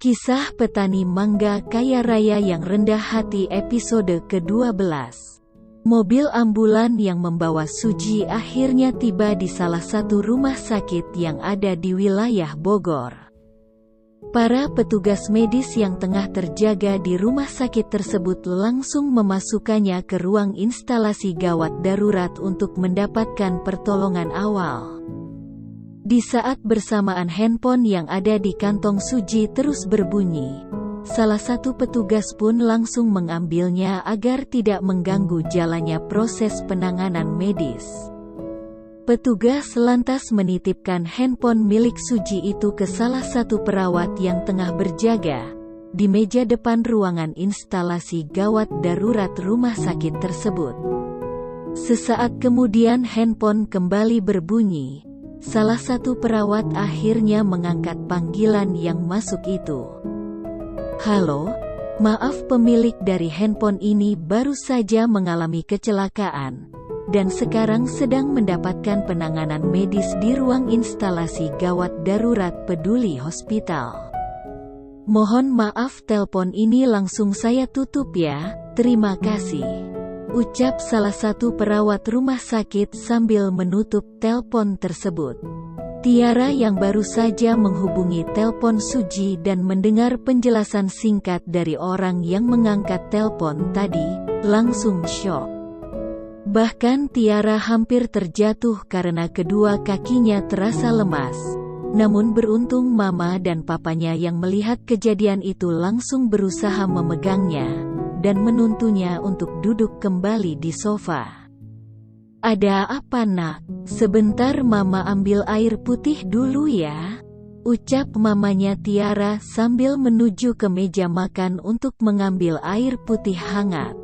Kisah Petani Mangga Kaya Raya yang Rendah Hati episode ke-12. Mobil ambulan yang membawa Suji akhirnya tiba di salah satu rumah sakit yang ada di wilayah Bogor. Para petugas medis yang tengah terjaga di rumah sakit tersebut langsung memasukkannya ke ruang instalasi gawat darurat untuk mendapatkan pertolongan awal. Di saat bersamaan handphone yang ada di kantong Suji terus berbunyi, salah satu petugas pun langsung mengambilnya agar tidak mengganggu jalannya proses penanganan medis. Petugas lantas menitipkan handphone milik Suji itu ke salah satu perawat yang tengah berjaga di meja depan ruangan instalasi gawat darurat rumah sakit tersebut. Sesaat kemudian handphone kembali berbunyi. Salah satu perawat akhirnya mengangkat panggilan yang masuk itu. "Halo, maaf, pemilik dari handphone ini baru saja mengalami kecelakaan dan sekarang sedang mendapatkan penanganan medis di ruang instalasi gawat darurat Peduli Hospital. Mohon maaf, telepon ini langsung saya tutup ya, terima kasih," ucap salah satu perawat rumah sakit sambil menutup telepon tersebut. Tiara yang baru saja menghubungi telepon Suji dan mendengar penjelasan singkat dari orang yang mengangkat telepon tadi, langsung syok. Bahkan Tiara hampir terjatuh karena kedua kakinya terasa lemas. Namun beruntung mama dan papanya yang melihat kejadian itu langsung berusaha memegangnya dan menuntunnya untuk duduk kembali di sofa. "Ada apa nak? Sebentar mama ambil air putih dulu ya," ucap mamanya Tiara sambil menuju ke meja makan untuk mengambil air putih hangat.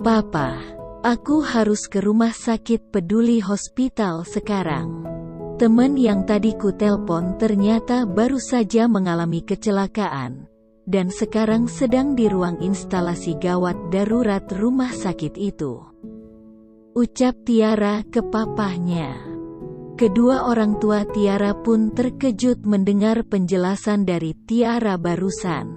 "Papa, aku harus ke rumah sakit Peduli Hospital sekarang. Teman yang tadi ku telpon ternyata baru saja mengalami kecelakaan dan sekarang sedang di ruang instalasi gawat darurat rumah sakit itu," ucap Tiara ke papahnya. Kedua orang tua Tiara pun terkejut mendengar penjelasan dari Tiara barusan.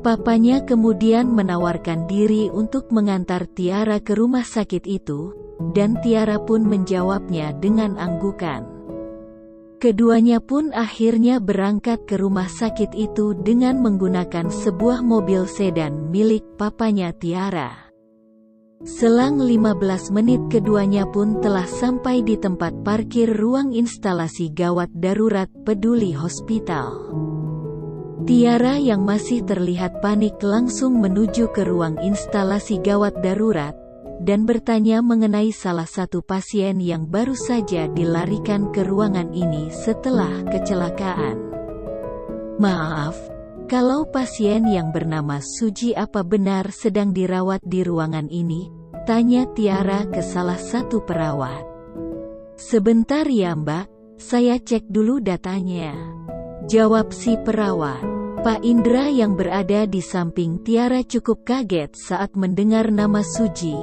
Papanya kemudian menawarkan diri untuk mengantar Tiara ke rumah sakit itu, dan Tiara pun menjawabnya dengan anggukan. Keduanya pun akhirnya berangkat ke rumah sakit itu dengan menggunakan sebuah mobil sedan milik papanya Tiara. Selang 15 menit keduanya pun telah sampai di tempat parkir ruang instalasi gawat darurat Peduli Hospital. Tiara yang masih terlihat panik langsung menuju ke ruang instalasi gawat darurat dan bertanya mengenai salah satu pasien yang baru saja dilarikan ke ruangan ini setelah kecelakaan. "Maaf, kalau pasien yang bernama Suji apa benar sedang dirawat di ruangan ini?" tanya Tiara ke salah satu perawat. "Sebentar ya Mbak, saya cek dulu datanya," jawab si perawat. Pak Indra yang berada di samping Tiara cukup kaget saat mendengar nama Suji,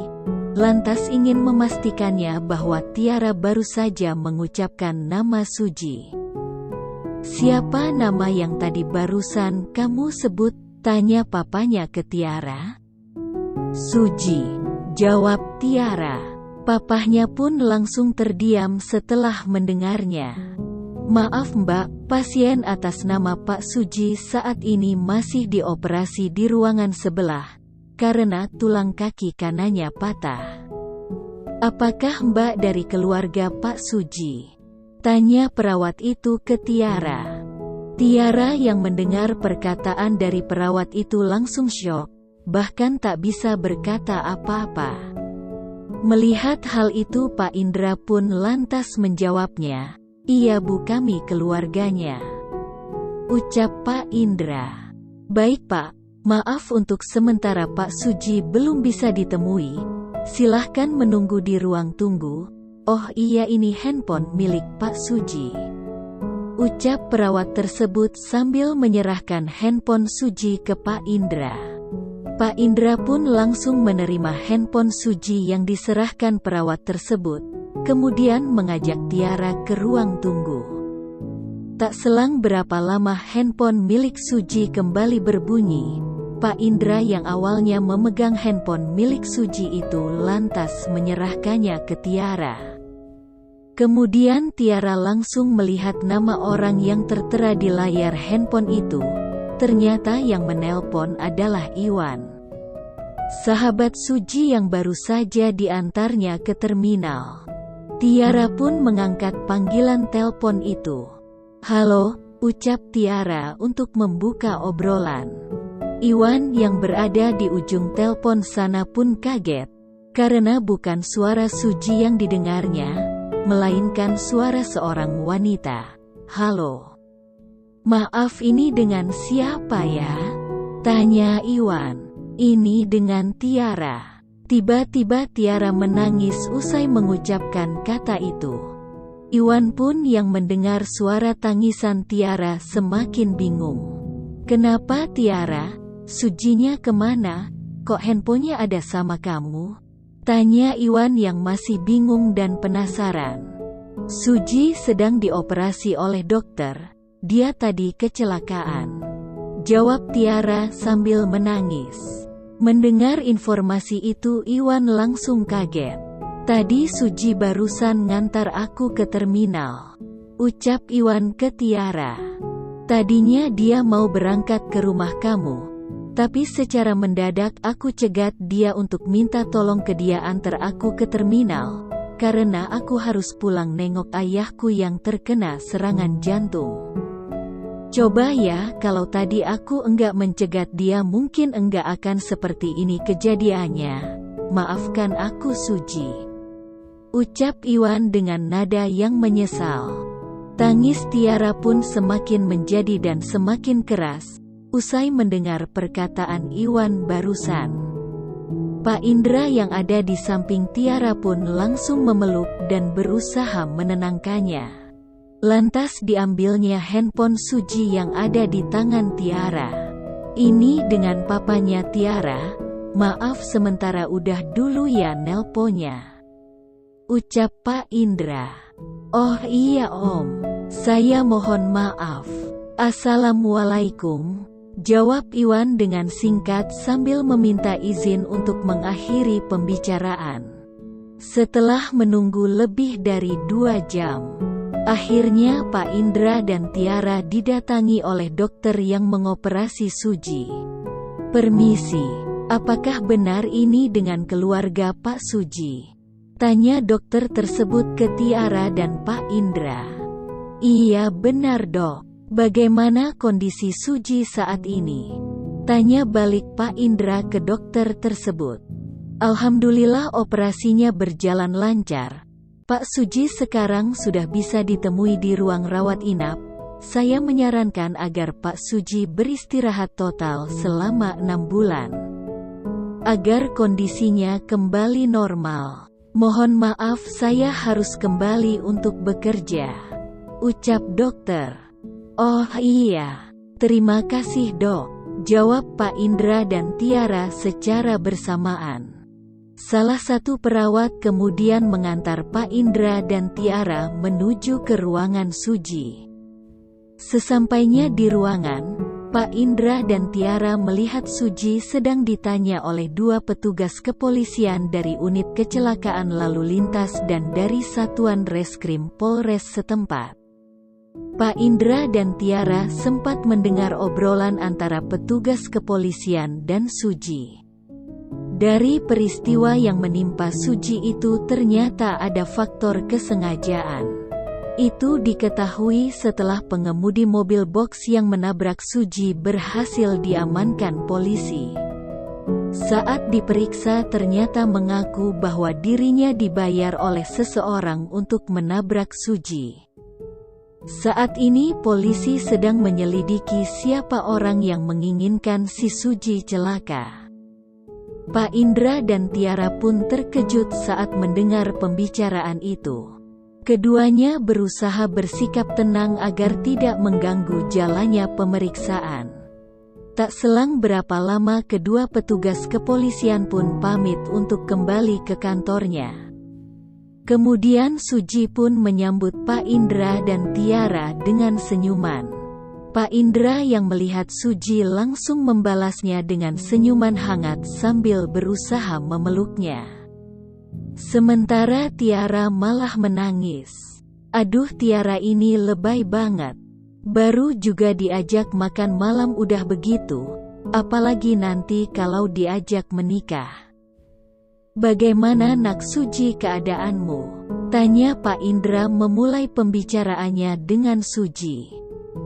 lantas ingin memastikannya bahwa Tiara baru saja mengucapkan nama Suji. "Siapa nama yang tadi barusan kamu sebut?" tanya papanya ke Tiara. "Suji," jawab Tiara. Papahnya pun langsung terdiam setelah mendengarnya. "Maaf Mbak, pasien atas nama Pak Suji saat ini masih dioperasi di ruangan sebelah karena tulang kaki kanannya patah." "Apakah Mbak dari keluarga Pak Suji?" tanya perawat itu ke Tiara. Tiara yang mendengar perkataan dari perawat itu langsung syok, bahkan tak bisa berkata apa-apa. Melihat hal itu Pak Indra pun lantas menjawabnya, "Iya Bu, kami keluarganya," ucap Pak Indra. "Baik Pak, maaf untuk sementara Pak Suji belum bisa ditemui. Silahkan menunggu di ruang tunggu. Oh iya, ini handphone milik Pak Suji," ucap perawat tersebut sambil menyerahkan handphone Suji ke Pak Indra. Pak Indra pun langsung menerima handphone Suji yang diserahkan perawat tersebut, kemudian mengajak Tiara ke ruang tunggu. Tak selang berapa lama handphone milik Suji kembali berbunyi. Pak Indra yang awalnya memegang handphone milik Suji itu lantas menyerahkannya ke Tiara. Kemudian Tiara langsung melihat nama orang yang tertera di layar handphone itu. Ternyata yang menelpon adalah Iwan, sahabat Suji yang baru saja diantarnya ke terminal. Tiara pun mengangkat panggilan telepon itu. "Halo," ucap Tiara untuk membuka obrolan. Iwan yang berada di ujung telepon sana pun kaget, karena bukan suara Suji yang didengarnya, melainkan suara seorang wanita. "Halo. Maaf, ini dengan siapa ya?" tanya Iwan. "Ini dengan Tiara." Tiba-tiba Tiara menangis usai mengucapkan kata itu. Iwan pun yang mendengar suara tangisan Tiara semakin bingung. "Kenapa Tiara? Sujinya kemana? Kok handphonenya ada sama kamu?" tanya Iwan yang masih bingung dan penasaran. "Suji sedang dioperasi oleh dokter. Dia tadi kecelakaan," jawab Tiara sambil menangis. Mendengar informasi itu Iwan langsung kaget. "Tadi Suji barusan ngantar aku ke terminal," ucap Iwan ke Tiara. "Tadinya dia mau berangkat ke rumah kamu, tapi secara mendadak aku cegat dia untuk minta tolong ke dia antar aku ke terminal, karena aku harus pulang nengok ayahku yang terkena serangan jantung. Coba ya, kalau tadi aku enggak mencegat dia mungkin enggak akan seperti ini kejadiannya. Maafkan aku Suji," ucap Iwan dengan nada yang menyesal. Tangis Tiara pun semakin menjadi dan semakin keras, usai mendengar perkataan Iwan barusan. Pak Indra yang ada di samping Tiara pun langsung memeluk dan berusaha menenangkannya. Lantas diambilnya handphone Suji yang ada di tangan Tiara. "Ini dengan papanya Tiara. Maaf sementara udah dulu ya nelponnya," ucap Pak Indra. "Oh iya Om, saya mohon maaf. Assalamualaikum," jawab Iwan dengan singkat sambil meminta izin untuk mengakhiri pembicaraan. Setelah menunggu lebih dari 2 jam, akhirnya Pak Indra dan Tiara didatangi oleh dokter yang mengoperasi Suji. "Permisi, apakah benar ini dengan keluarga Pak Suji?" tanya dokter tersebut ke Tiara dan Pak Indra. "Iya benar Dok. Bagaimana kondisi Suji saat ini?" tanya balik Pak Indra ke dokter tersebut. "Alhamdulillah operasinya berjalan lancar. Pak Suji sekarang sudah bisa ditemui di ruang rawat inap. Saya menyarankan agar Pak Suji beristirahat total selama 6 bulan, agar kondisinya kembali normal. Mohon maaf saya harus kembali untuk bekerja," ucap dokter. "Oh iya, terima kasih Dok," jawab Pak Indra dan Tiara secara bersamaan. Salah satu perawat kemudian mengantar Pak Indra dan Tiara menuju ke ruangan Suji. Sesampainya di ruangan, Pak Indra dan Tiara melihat Suji sedang ditanya oleh 2 petugas kepolisian dari unit kecelakaan lalu lintas dan dari Satuan Reskrim Polres setempat. Pak Indra dan Tiara sempat mendengar obrolan antara petugas kepolisian dan Suji. Dari peristiwa yang menimpa Suji itu ternyata ada faktor kesengajaan. Itu diketahui setelah pengemudi mobil box yang menabrak Suji berhasil diamankan polisi. Saat diperiksa ternyata mengaku bahwa dirinya dibayar oleh seseorang untuk menabrak Suji. Saat ini polisi sedang menyelidiki siapa orang yang menginginkan si Suji celaka. Pak Indra dan Tiara pun terkejut saat mendengar pembicaraan itu. Keduanya berusaha bersikap tenang agar tidak mengganggu jalannya pemeriksaan. Tak selang berapa lama kedua petugas kepolisian pun pamit untuk kembali ke kantornya. Kemudian Suji pun menyambut Pak Indra dan Tiara dengan senyuman. Pak Indra yang melihat Suji langsung membalasnya dengan senyuman hangat sambil berusaha memeluknya. Sementara Tiara malah menangis. Aduh, Tiara ini lebay banget. Baru juga diajak makan malam udah begitu, apalagi nanti kalau diajak menikah. Bagaimana nak Suji keadaanmu? Tanya Pak Indra memulai pembicaraannya dengan Suji.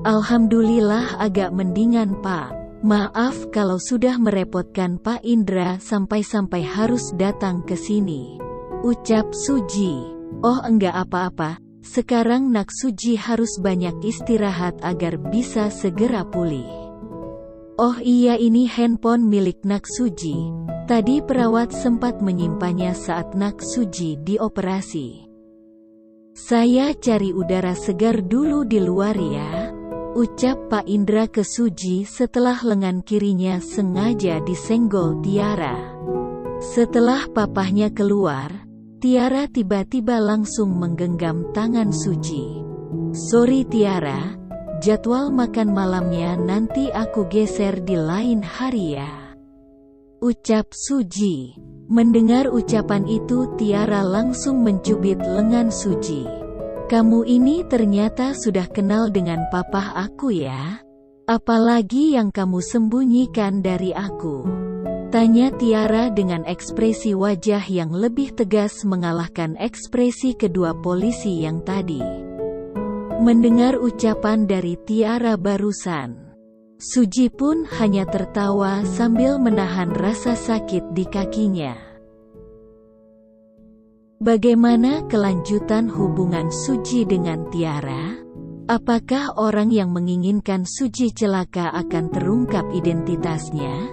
Alhamdulillah agak mendingan Pak. Maaf kalau sudah merepotkan Pak Indra sampai-sampai harus datang ke sini, ucap Suji. Oh enggak apa-apa. Sekarang nak Suji harus banyak istirahat agar bisa segera pulih. Oh iya, ini handphone milik nak Suji. Tadi perawat sempat menyimpannya saat nak Suji dioperasi. Saya cari udara segar dulu di luar ya, ucap Pak Indra ke Suji setelah lengan kirinya sengaja disenggol Tiara. Setelah papahnya keluar, Tiara tiba-tiba langsung menggenggam tangan Suji. Sorry Tiara, jadwal makan malamnya nanti aku geser di lain hari ya, ucap Suji. Mendengar ucapan itu Tiara langsung mencubit lengan Suji. Kamu ini ternyata sudah kenal dengan papah aku ya? Apalagi yang kamu sembunyikan dari aku? Tanya Tiara dengan ekspresi wajah yang lebih tegas mengalahkan ekspresi kedua polisi yang tadi. Mendengar ucapan dari Tiara barusan, Suji pun hanya tertawa sambil menahan rasa sakit di kakinya. Bagaimana kelanjutan hubungan Suji dengan Tiara? Apakah orang yang menginginkan Suji celaka akan terungkap identitasnya?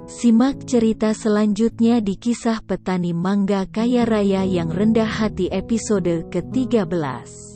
Simak cerita selanjutnya di Kisah Petani Mangga Kaya Raya yang Rendah Hati episode ke-13.